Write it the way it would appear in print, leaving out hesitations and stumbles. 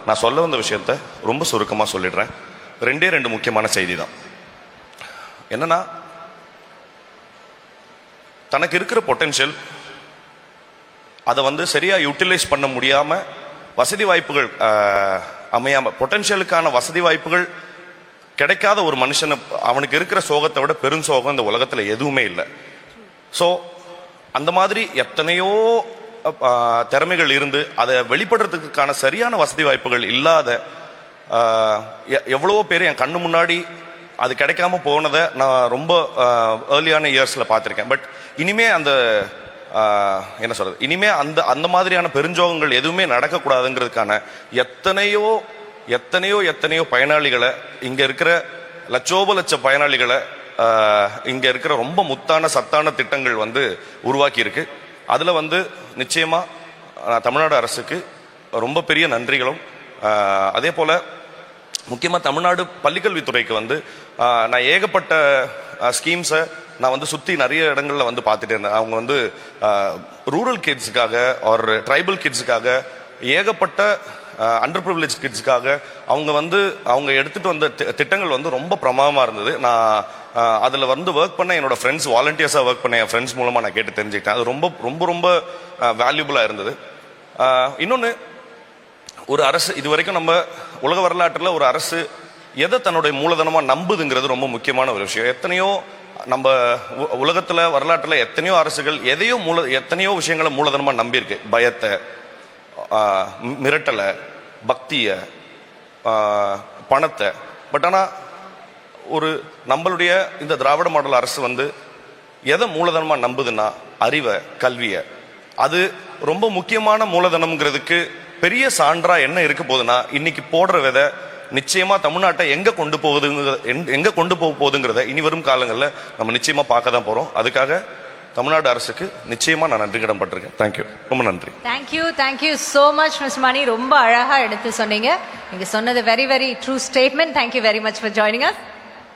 நான் சொல்ல வந்த விஷயத்த ரொம்ப சுருக்கமாக சொல்லிடுறேன். ரெண்டு முக்கியமான செய்தி தான். என்னன்னா, தனக்கு இருக்கிற பொட்டென்ஷியல் அதை வந்து சரியாக யூட்டிலைஸ் பண்ண முடியாமல், வசதி வாய்ப்புகள் அமையாமல், பொட்டென்ஷியலுக்கான வசதி வாய்ப்புகள் கிடைக்காத ஒரு மனுஷனை, அவனுக்கு இருக்கிற சோகத்தை விட பெரும் சோகம் இந்த உலகத்தில் எதுவுமே இல்லை. ஸோ அந்த மாதிரி எத்தனையோ திறமைகள் இருந்து அதை வெளிப்படுறதுக்கான சரியான வசதி வாய்ப்புகள் இல்லாத எவ்வளவோ பேர் என் கண்ணு முன்னாடி அது கிடைக்காம போனதை நான் ரொம்ப ஏர்லியான இயர்ஸில் பார்த்துருக்கேன். பட் இனிமே அந்த என்ன சொல்றது, இனிமே அந்த அந்த மாதிரியான பெருஞ்சோகங்கள் எதுவுமே நடக்கக்கூடாதுங்கிறதுக்கான எத்தனையோ எத்தனையோ எத்தனையோ பயனாளிகளை, இங்க இருக்கிற லட்சோப லட்ச பயனாளிகளை இங்க இருக்கிற ரொம்ப முத்தான சத்தான திட்டங்கள் வந்து உருவாக்கி இருக்கு. அதுல வந்து நிச்சயமா தமிழ்நாடு அரசுக்கு ரொம்ப பெரிய நன்றிகளும், அதே போல முக்கியமா தமிழ்நாடு பள்ளிக்கல்வித்துறைக்கு வந்து நான் ஏகப்பட்ட ஸ்கீம்ஸை நான் வந்து சுற்றி நிறைய இடங்களில் வந்து பார்த்துட்டே இருந்தேன். அவங்க வந்து ரூரல் கிட்ஸுக்காக ஒரு ட்ரைபல் கிட்ஸுக்காக ஏகப்பட்ட அண்டர் ப்ரிவிலேஜ் கிட்ஸுக்காக அவங்க எடுத்துகிட்டு வந்த திட்டங்கள் வந்து ரொம்ப பிரமாதமாக இருந்தது. நான் அதில் வந்து ஒர்க் பண்ண என்னோட ஃப்ரெண்ட்ஸ், வாலண்டியர்ஸாக ஒர்க் பண்ண என் ஃப்ரெண்ட்ஸ் மூலமாக நான் கேட்டு தெரிஞ்சுக்கிட்டேன். அது ரொம்ப ரொம்ப ரொம்ப வேல்யூபுளாக இருந்தது. இன்னொன்று, ஒரு அரசு இது வரைக்கும் நம்ம உலக வரலாற்றில் ஒரு அரசு எதை தன்னுடைய மூலதனமாக நம்புதுங்கிறது ரொம்ப முக்கியமான ஒரு விஷயம். எத்தனையோ நம்ம உலகத்தில் வரலாற்றில் எத்தனையோ அரசுகள் எத்தனையோ விஷயங்களை மூலதனமாக நம்பியிருக்கு. பயத்தை, மிரட்டலை, பக்தியை, பணத்தை. பட் ஆனால் ஒரு நம்மளுடைய இந்த திராவிட மாடல் அரசு வந்து எதை மூலதனமாக நம்புதுன்னா அறிவை, கல்வியை. அது ரொம்ப முக்கியமான மூலதனம்ங்கிறதுக்கு பெரிய சான்றா என்ன இருக்க போகுதுன்னா, இன்னைக்கு போடுற விதை நிச்சயமா தமிழ்நாட்டை எங்க கொண்டு போக போகுதுங்கிறத இனி வரும் காலங்களில் நம்ம நிச்சயமா பார்க்க தான் போறோம். அதுக்காக தமிழ்நாடு அரசுக்கு நிச்சயமா நான் நன்றி கடன் பட்டிருக்கேன். தேங்க்யூ, ரொம்ப நன்றி. தேங்க்யூ சோ மச் மிஸ்டர் மணி. ரொம்ப அழகா எடுத்து சொன்னீங்க. நீங்க சொன்னது very very true statement. Thank you very much for joining us.